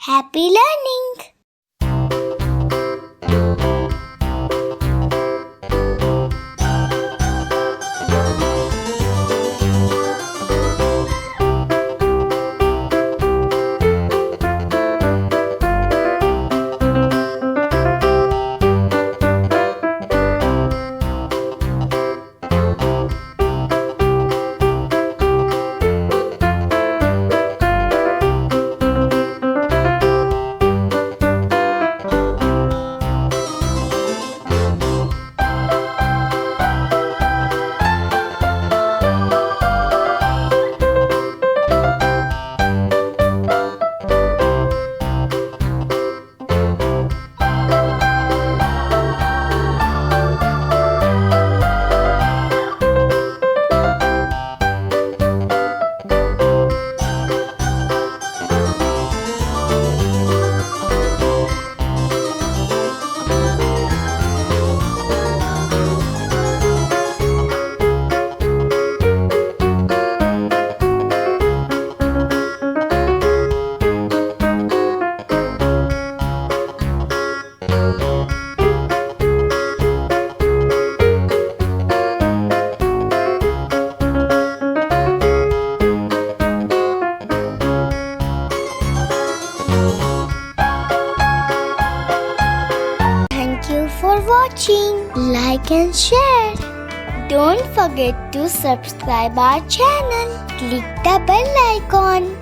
Happy learning! Thank you for watching. Like and share. Don't forget to subscribe our channel. Click the bell icon.